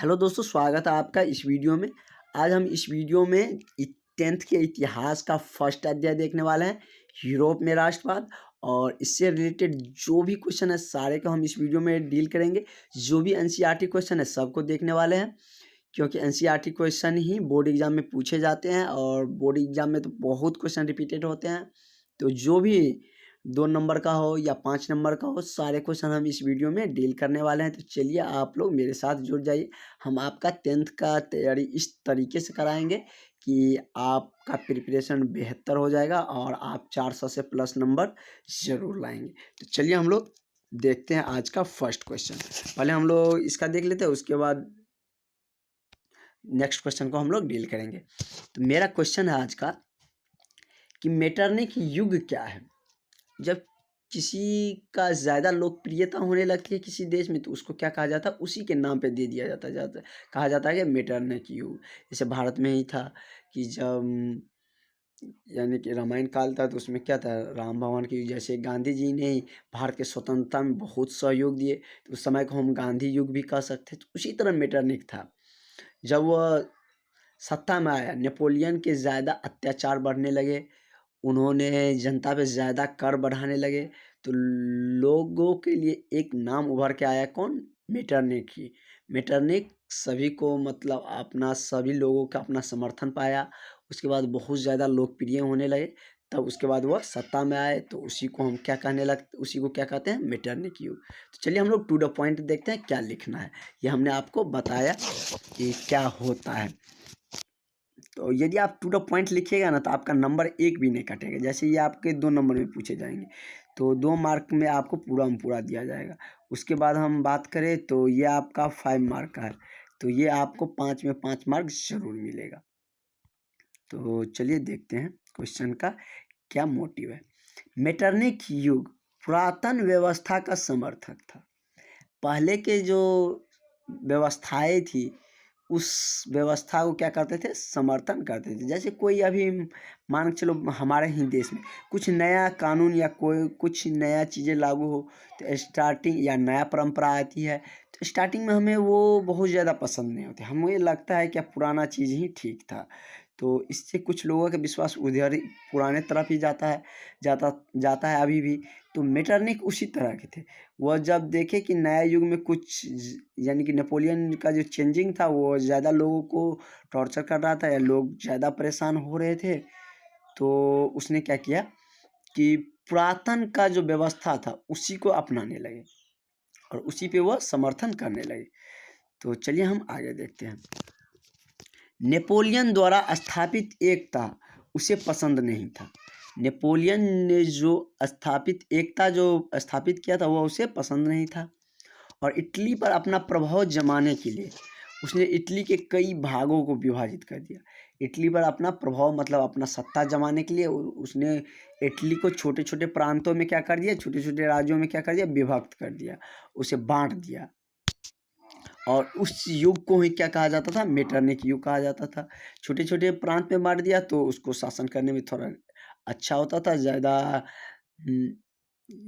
Hello दोस्तों, स्वागत है आपका इस वीडियो में। आज हम इस वीडियो में 10th के इतिहास का फर्स्ट अध्याय देखने वाले हैं, यूरोप में राष्ट्रवाद। और इससे रिलेटेड जो भी क्वेश्चन है सारे को हम इस वीडियो में डील करेंगे। जो भी एनसीईआरटी क्वेश्चन है सबको देखने वाले हैं, क्योंकि एनसीईआरटी क्वेश्चन ही बोर्ड एग्जाम में पूछे जाते हैं और बोर्ड एग्जाम में तो बहुत क्वेश्चन रिपीटेड होते हैं। तो जो भी 2 नंबर का हो या 5 नंबर का हो, सारे क्वेश्चन हम इस वीडियो में डील करने वाले हैं। तो चलिए आप लोग मेरे साथ जुड़ जाइए। हम आपका 10th का तैयारी इस तरीके से कराएंगे कि आपका प्रिपरेशन बेहतर हो जाएगा और आप 400 से प्लस नंबर ज़रूर लाएंगे। तो चलिए हम लोग देखते हैं आज का फर्स्ट क्वेश्चन। पहले हम लोग इसका देख लेते हैं, उसके बाद नेक्स्ट क्वेश्चन को हम लोग डील करेंगे। तो मेरा क्वेश्चन है आज का कि मेटरनिख युग क्या है। जब किसी का ज़्यादा लोकप्रियता होने लगती है किसी देश में, तो उसको क्या कहा जाता है, उसी के नाम पे दे दिया जाता है, कहा जाता है कि मेटरनिख युग। जैसे भारत में ही था कि जब यानी कि रामायण काल था, तो उसमें क्या था, राम भगवान की, जैसे गांधी जी ने भारत के स्वतंत्रता में बहुत सहयोग दिए, तो उस समय को हम गांधी युग भी कह सकते हैं। तो उसी तरह मेटरनिख था। जब वह सत्ता में आया, नेपोलियन के ज़्यादा अत्याचार बढ़ने लगे, उन्होंने जनता पे ज़्यादा कर बढ़ाने लगे, तो लोगों के लिए एक नाम उभर के आया, कौन, मेटरनिख ही। मेटरनिख सभी को मतलब अपना, सभी लोगों का अपना समर्थन पाया। उसके बाद बहुत ज़्यादा लोकप्रिय होने लगे। तब उसके बाद वह सत्ता में आए, तो उसी को हम क्या कहने लगते, उसी को क्या कहते हैं, मेटरनिख युग। तो चलिए हम लोग टू द पॉइंट देखते हैं क्या लिखना है। ये हमने आपको बताया कि क्या होता है। तो यदि आप टू द पॉइंट लिखिएगा ना, तो आपका नंबर एक भी नहीं कटेगा। जैसे ये आपके 2 नंबर में पूछे जाएंगे, तो 2 मार्क में आपको पूरा में पूरा दिया जाएगा। उसके बाद हम बात करें तो ये आपका 5 मार्क का है, तो ये आपको 5 में 5 मार्क ज़रूर मिलेगा। तो चलिए देखते हैं क्वेश्चन का क्या मोटिव है। मेटरनिख युग पुरातन व्यवस्था का समर्थक था। पहले के जो व्यवस्थाएं थी, उस व्यवस्था को क्या करते थे, समर्थन करते थे। जैसे कोई अभी मान के चलो हमारे ही देश में कुछ नया कानून या कोई कुछ नया चीज़ें लागू हो, तो स्टार्टिंग या नया परंपरा आती है, तो स्टार्टिंग में हमें वो बहुत ज़्यादा पसंद नहीं होती। हमें लगता है कि पुराना चीज़ ही ठीक था। तो इससे कुछ लोगों का विश्वास उधर ही पुराने तरफ ही जाता जाता है अभी भी। तो मेटरनिख उसी तरह के थे। वह जब देखे कि नया युग में कुछ यानी कि नेपोलियन का जो चेंजिंग था, वो ज़्यादा लोगों को टॉर्चर कर रहा था या लोग ज़्यादा परेशान हो रहे थे, तो उसने क्या किया कि पुरातन का जो व्यवस्था था उसी को अपनाने लगे और उसी पे वह समर्थन करने लगे। तो चलिए हम आगे देखते हैं। नेपोलियन द्वारा स्थापित एकता उसे पसंद नहीं था। नेपोलियन ने जो स्थापित किया था, वह उसे पसंद नहीं था। और इटली पर अपना प्रभाव जमाने के लिए उसने इटली के कई भागों को विभाजित कर दिया। इटली पर अपना प्रभाव मतलब अपना सत्ता जमाने के लिए उसने इटली को छोटे छोटे प्रांतों में क्या कर दिया, छोटे छोटे राज्यों में क्या कर दिया, विभक्त कर दिया, उसे बांट दिया। और उस युग को ही क्या कहा जाता था, मेटरनिख युग कहा जाता था। छोटे छोटे प्रांत में बांट दिया तो उसको शासन करने में थोड़ा अच्छा होता था, ज़्यादा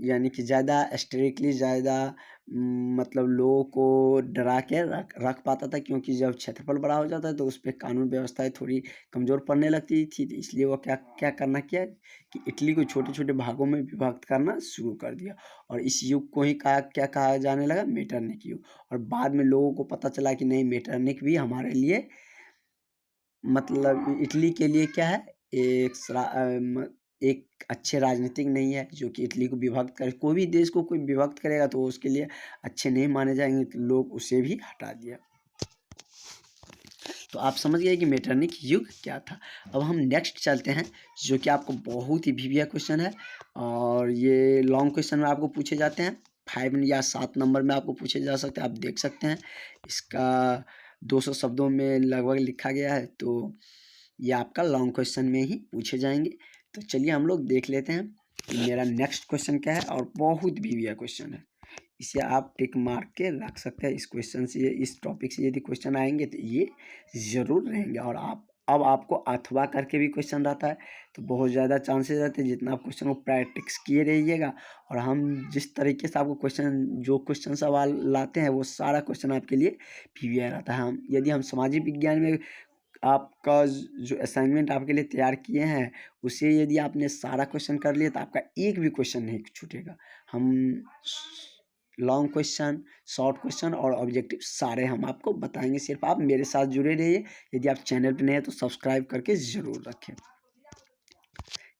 यानी कि ज़्यादा स्ट्रिक्टली, ज़्यादा मतलब लोगों को डरा के रख पाता था। क्योंकि जब क्षेत्रफल बड़ा हो जाता है तो उस पर कानून व्यवस्थाएं थोड़ी कमज़ोर पड़ने लगती थी। तो इसलिए वो क्या क्या करना किया कि इटली को छोटे छोटे भागों में विभक्त करना शुरू कर दिया। और इस युग को ही क्या कहा जाने लगा, मेटरनिख युग। और बाद में लोगों को पता चला कि नहीं, मेटरनिख भी हमारे लिए मतलब इटली के लिए क्या है, एक अच्छे राजनीतिक नहीं है, जो कि इटली को विभक्त करे। कोई भी देश को कोई विभक्त करेगा तो उसके लिए अच्छे नहीं माने जाएंगे, तो लोग उसे भी हटा दिया। तो आप समझ गए कि मेटरनिख युग क्या था। अब हम नेक्स्ट चलते हैं, जो कि आपको बहुत ही वीवीआई क्वेश्चन है और ये लॉन्ग क्वेश्चन में आपको पूछे जाते हैं। 5 या 7 नंबर में आपको पूछे जा सकते हैं, आप देख सकते हैं। इसका 200 शब्दों में लगभग लिखा गया है। तो ये आपका लॉन्ग क्वेश्चन में ही पूछे जाएंगे। तो चलिए हम लोग देख लेते हैं कि मेरा नेक्स्ट क्वेश्चन क्या है। और बहुत वीवीआई क्वेश्चन है, इसे आप टिक मार के रख सकते हैं। इस क्वेश्चन से, इस टॉपिक से यदि क्वेश्चन आएंगे तो ये ज़रूर रहेंगे और आप अब आपको अथवा करके भी क्वेश्चन रहता है, तो बहुत ज़्यादा चांसेस रहते हैं जितना आप क्वेश्चन को प्रैक्टिस किए रहिएगा। और हम जिस तरीके से आपको क्वेश्चन सवाल लाते हैं वो सारा क्वेश्चन आपके लिए पीवीआर रहता है। हम यदि हम सामाजिक विज्ञान में आपका जो असाइनमेंट आपके लिए तैयार किए हैं उसे यदि आपने सारा क्वेश्चन कर लिया तो आपका एक भी क्वेश्चन नहीं छूटेगा। हम लॉन्ग क्वेश्चन, शॉर्ट क्वेश्चन और ऑब्जेक्टिव सारे हम आपको बताएंगे। सिर्फ आप मेरे साथ जुड़े रहिए। यदि आप चैनल पर नए हैं तो सब्सक्राइब करके ज़रूर रखें।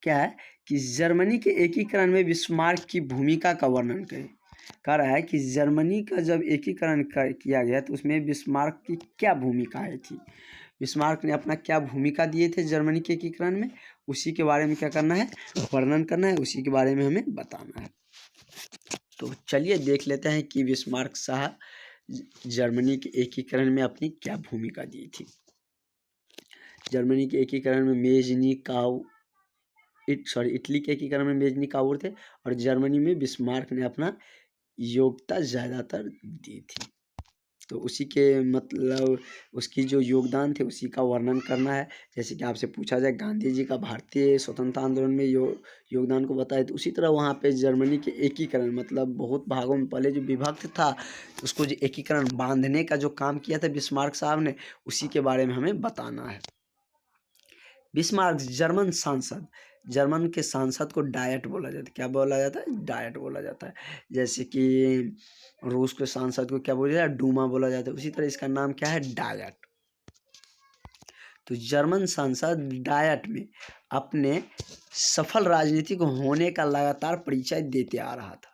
क्या है कि जर्मनी के एकीकरण में बिस्मार्क की भूमिका का वर्णन करें। कह रहा है कि जर्मनी का जब एकीकरण किया गया तो उसमें बिस्मार्क की क्या भूमिकाएं थी। बिस्मार्क ने अपना क्या भूमिका दिए थे जर्मनी के एकीकरण में, उसी के बारे में क्या करना है, वर्णन करना है, उसी के बारे में हमें बताना है। तो चलिए देख लेते हैं कि बिस्मार्क साहब जर्मनी के एकीकरण में अपनी क्या भूमिका दी थी। जर्मनी के एकीकरण में इटली के एकीकरण में मेजनी कावुर थे और जर्मनी में बिस्मार्क ने अपना योग्यता ज़्यादातर दी थी। तो उसी के मतलब उसकी जो योगदान थे उसी का वर्णन करना है। जैसे कि आपसे पूछा जाए गांधी जी का भारतीय स्वतंत्रता आंदोलन में योगदान को बताए, तो उसी तरह वहाँ पे जर्मनी के एकीकरण मतलब बहुत भागों में पहले जो विभक्त था उसको जो एकीकरण बांधने का जो काम किया था बिस्मार्क साहब ने, उसी के बारे में हमें बताना है। बिस्मार्क जर्मन के सांसद को डायट बोला जाता है। क्या बोला जाता है? डायट बोला जाता है। जैसे कि रूस के सांसद को क्या बोला जाता है? डूमा बोला जाता है। उसी तरह इसका नाम क्या है? डायट। तो जर्मन सांसद डायट में अपने सफल राजनीतिक होने का लगातार परिचय देते आ रहा था।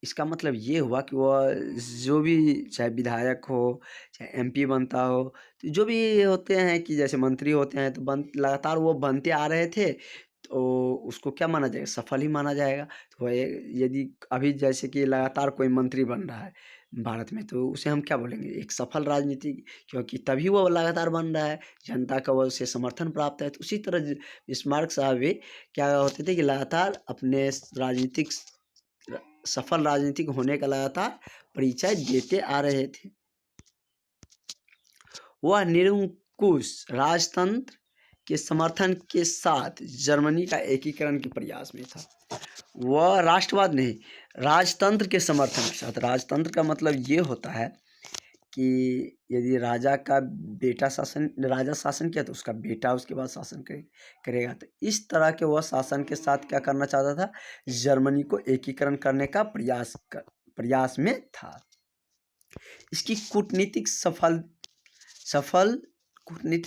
इसका मतलब ये हुआ कि वह जो भी चाहे विधायक हो चाहे एमपी बनता हो, तो जो भी होते हैं कि जैसे मंत्री होते हैं तो लगातार वो बनते आ रहे थे, तो उसको क्या माना जाएगा? सफल ही माना जाएगा। तो यदि अभी जैसे कि लगातार कोई मंत्री बन रहा है भारत में तो उसे हम क्या बोलेंगे? एक सफल राजनीति, क्योंकि तभी वो लगातार बन रहा है, जनता का वो उसे समर्थन प्राप्त है। तो उसी तरह बिस्मार्क साहब भी क्या होते थे कि लगातार अपने सफल राजनीतिक होने का लगातार परिचय देते आ रहे थे। वह निरंकुश राजतंत्र के समर्थन के साथ जर्मनी का एकीकरण के प्रयास में था। वह राष्ट्रवाद नहीं, राजतंत्र के समर्थन के साथ। राजतंत्र का मतलब ये होता है कि यदि राजा शासन किया तो उसका बेटा उसके बाद शासन करेगा। तो इस तरह के वह शासन के साथ क्या करना चाहता था? जर्मनी को एकीकरण करने का प्रयास में था। इसकी कूटनीतिक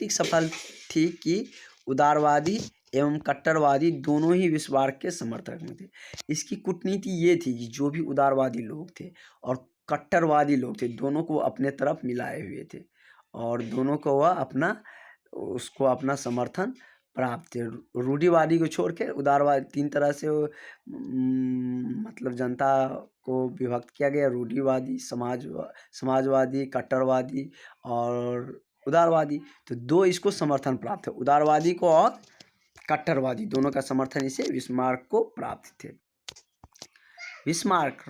सफल थी कि उदारवादी एवं कट्टरवादी दोनों ही बिस्मार्क के समर्थक में थे। इसकी कूटनीति ये थी कि जो भी उदारवादी लोग थे और कट्टरवादी लोग थे, दोनों को अपने तरफ मिलाए हुए थे और दोनों को वह अपना समर्थन प्राप्त थे। रूढ़िवादी को छोड़ के उदारवादी, तीन तरह से मतलब जनता को विभक्त किया गया। रूढ़िवादी, समाजवादी, कट्टरवादी और उदारवादी। तो दो इसको समर्थन प्राप्त है, उदारवादी को और कट्टरवादी, दोनों का समर्थन इसे बिस्मार्क को प्राप्त थे। बिस्मार्क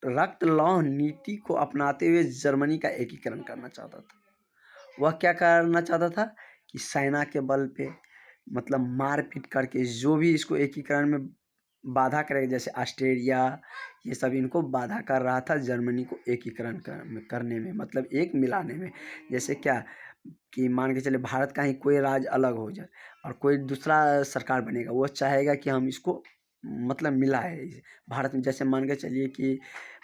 रक्त लौह नीति को अपनाते हुए जर्मनी का एकीकरण करना चाहता था। वह क्या करना चाहता था कि सेना के बल पे मतलब मारपीट करके जो भी इसको एकीकरण में बाधा करेगा, जैसे ऑस्ट्रेलिया ये सब इनको बाधा कर रहा था जर्मनी को एकीकरण करने में, मतलब एक मिलाने में। जैसे क्या कि मान के चले भारत का ही कोई राज्य अलग हो जाए और कोई दूसरा सरकार बनेगा, वो चाहेगा कि हम इसको मतलब मिलाए भारत में। जैसे मान के चलिए कि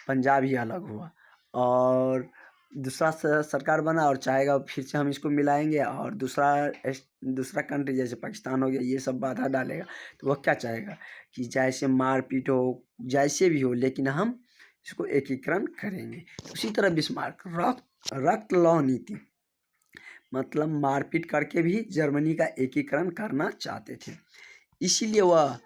पंजाब ही अलग हुआ और दूसरा सरकार बना और चाहेगा फिर से हम इसको मिलाएंगे, और दूसरा कंट्री जैसे पाकिस्तान हो गया ये सब बाधा डालेगा। तो वह क्या चाहेगा कि जैसे मारपीट हो, जैसे भी हो, लेकिन हम इसको एकीकरण करेंगे। तो उसी तरह बिस्मार्क रक्त लौह नीति मतलब मारपीट करके भी जर्मनी का एकीकरण करना चाहते थे। इसीलिए वह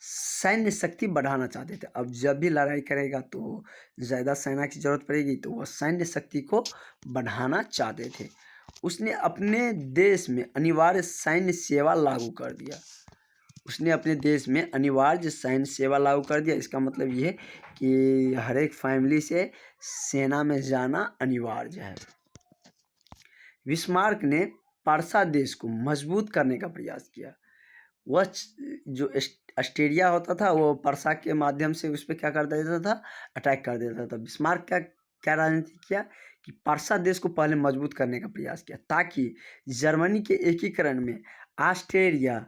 सैन्य शक्ति बढ़ाना चाहते थे। अब जब भी लड़ाई करेगा तो ज़्यादा सेना की ज़रूरत पड़ेगी, तो वह सैन्य शक्ति को बढ़ाना चाहते थे। उसने अपने देश में अनिवार्य सैन्य सेवा लागू कर दिया। इसका मतलब ये है कि हर एक फैमिली से सेना में जाना अनिवार्य है। बिस्मार्क ने पर्सा देश को मजबूत करने का प्रयास किया। वह जो ऑस्ट्रेलिया होता था वो पर्सा के माध्यम से उस पर क्या कर देता था, अटैक कर देता था। बिस्मार्क क्या क्या राजनीति किया कि पर्सा देश को पहले मजबूत करने का प्रयास किया ताकि जर्मनी के एकीकरण में ऑस्ट्रेलिया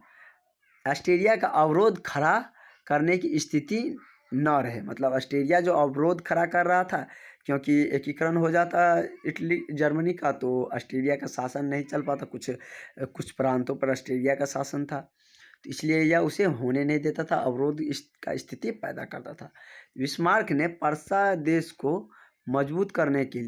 ऑस्ट्रेलिया का अवरोध खड़ा करने की स्थिति न रहे। मतलब ऑस्ट्रेलिया जो अवरोध खड़ा कर रहा था, क्योंकि एकीकरण हो जाता इटली जर्मनी का तो ऑस्ट्रेलिया का शासन नहीं चल पाता, कुछ प्रांतों पर ऑस्ट्रेलिया का शासन था, तो इसलिए यह उसे होने नहीं देता था, अवरोध का स्थिति पैदा करता था। बिस्मार्क ने पर्सा देश को मजबूत करने के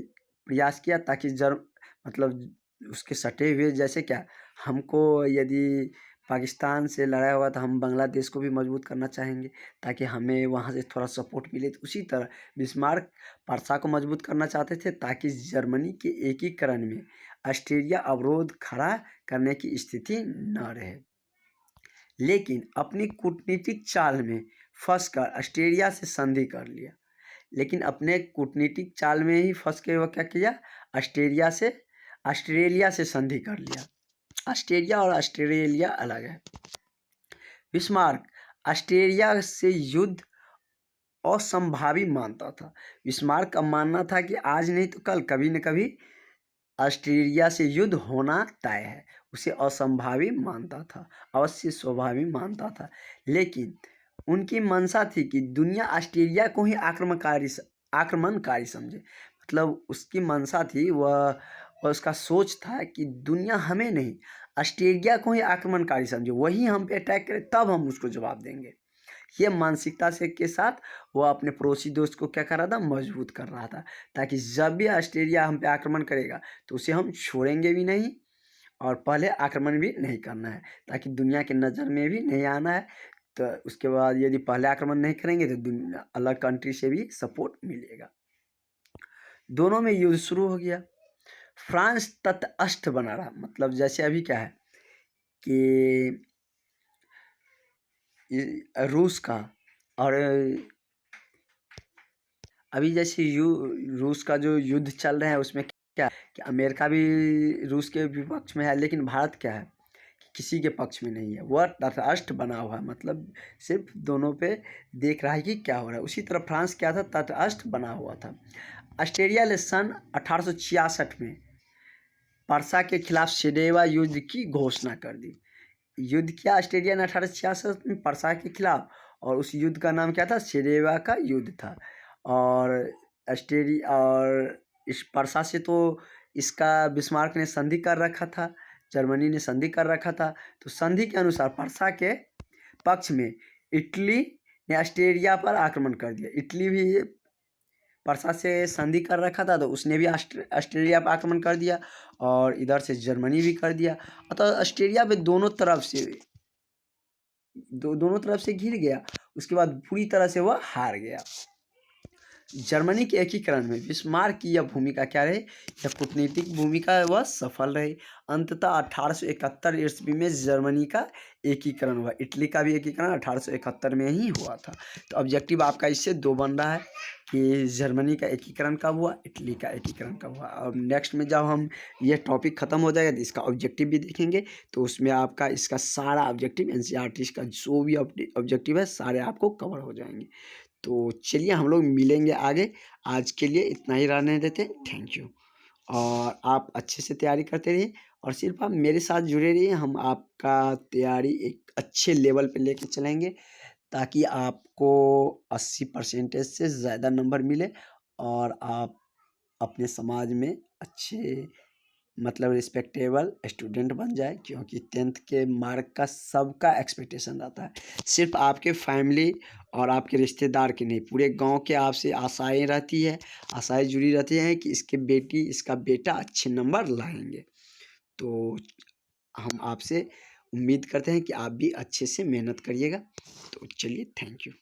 प्रयास किया ताकि मतलब उसके सटे हुए, जैसे क्या हमको यदि पाकिस्तान से लड़ा हुआ था, हम बांग्लादेश को भी मजबूत करना चाहेंगे ताकि हमें वहाँ से थोड़ा सपोर्ट मिले, तो उसी तरह बिस्मार्क पर्सा को मजबूत करना चाहते थे ताकि जर्मनी के एकीकरण में ऑस्ट्रेलिया अवरोध खड़ा करने की स्थिति न रहे। लेकिन अपनी कूटनीतिक चाल में फंसकर ऑस्ट्रेलिया से संधि कर लिया। लेकिन अपने कूटनीतिक चाल में ही फंस के वो क्या किया, ऑस्ट्रेलिया से संधि कर लिया। ऑस्ट्रेलिया और ऑस्ट्रेलिया अलग है। बिस्मार्क ऑस्ट्रेलिया से युद्ध असंभावी मानता था। बिस्मार्क का मानना था कि आज नहीं तो कल कभी न कभी ऑस्ट्रेलिया से युद्ध होना तय है। उसे असंभावी मानता था, अवश्य स्वाभाविक मानता था। लेकिन उनकी मंशा थी कि दुनिया ऑस्ट्रेलिया को ही आक्रमणकारी समझे। मतलब उसकी मंशा थी, वह उसका सोच था कि दुनिया हमें नहीं ऑस्ट्रेलिया को ही आक्रमणकारी समझे, वही हम पे अटैक करे तब हम उसको जवाब देंगे। ये मानसिकता से के साथ वो अपने पड़ोसी दोस्त को क्या कर रहा था, मजबूत कर रहा था ताकि जब भी ऑस्ट्रेलिया हम पे आक्रमण करेगा तो उसे हम छोड़ेंगे भी नहीं और पहले आक्रमण भी नहीं करना है ताकि दुनिया के नज़र में भी नहीं आना है। तो उसके बाद यदि पहले आक्रमण नहीं करेंगे तो दुनिया अलग कंट्री से भी सपोर्ट मिलेगा। दोनों में युद्ध शुरू हो गया। फ्रांस तटस्थ बना रहा। मतलब जैसे अभी क्या है कि रूस का और अभी जैसे रूस का जो युद्ध चल रहा है उसमें क्या कि अमेरिका भी रूस के विपक्ष में है, लेकिन भारत क्या है कि किसी के पक्ष में नहीं है, वह तटस्थ बना हुआ है। मतलब सिर्फ दोनों पे देख रहा है कि क्या हो रहा है। उसी तरह फ्रांस क्या था, तटस्थ बना हुआ था। ऑस्ट्रेलिया ने सन 1866 में पर्सा के खिलाफ सिडेवा युद्ध की घोषणा कर दी। युद्ध किया ऑस्ट्रेलिया ने 1866 में पर्सा के खिलाफ, और उस युद्ध का नाम क्या था, सिडेवा का युद्ध था। और ऑस्ट्रेलिया और इस पर्सा से तो इसका बिस्मार्क ने संधि कर रखा था, जर्मनी ने संधि कर रखा था। तो संधि के अनुसार पर्सा के पक्ष में इटली ने ऑस्ट्रेलिया पर आक्रमण कर दिया। इटली भी पर्सा से संधि कर रखा था तो उसने भी ऑस्ट्रेलिया पर आक्रमण कर दिया और इधर से जर्मनी भी कर दिया। अतः ऑस्ट्रेलिया पे दोनों तरफ से घिर गया। उसके बाद पूरी तरह से वह हार गया। जर्मनी के एकीकरण में बिस्मार्क की यह भूमिका क्या रही, यह कूटनीतिक भूमिका वह सफल रही। अंततः 1871 ईस्वी में जर्मनी का एकीकरण हुआ। इटली का भी एकीकरण 1871 में ही हुआ था। तो ऑब्जेक्टिव आपका इससे दो बन रहा है कि जर्मनी का एकीकरण कब हुआ, इटली का एकीकरण कब हुआ। और नेक्स्ट में जब हम ये टॉपिक ख़त्म हो जाएगा तो इसका ऑब्जेक्टिव भी देखेंगे, तो उसमें आपका इसका सारा ऑब्जेक्टिव एनसीईआरटी का जो भी ऑब्जेक्टिव है सारे आपको कवर हो जाएंगे। तो चलिए हम लोग मिलेंगे आगे। आज के लिए इतना ही रहने देते। Thank you. और आप अच्छे से तैयारी करते रहिए और सिर्फ आप मेरे साथ जुड़े रहिए। हम आपका तैयारी एक अच्छे लेवल पे लेके चलेंगे ताकि आपको 80% से ज़्यादा नंबर मिले और आप अपने समाज में अच्छे मतलब रिस्पेक्टेबल स्टूडेंट बन जाए। क्योंकि 10th के मार्क का सबका एक्सपेक्टेशन रहता है, सिर्फ आपके फैमिली और आपके रिश्तेदार की नहीं, पूरे गांव के आपसे आशाएं रहती है, आशाएं जुड़ी रहती हैं कि इसका बेटा अच्छे नंबर लाएंगे। तो हम आपसे उम्मीद करते हैं कि आप भी अच्छे से मेहनत करिएगा। तो चलिए, थैंक यू।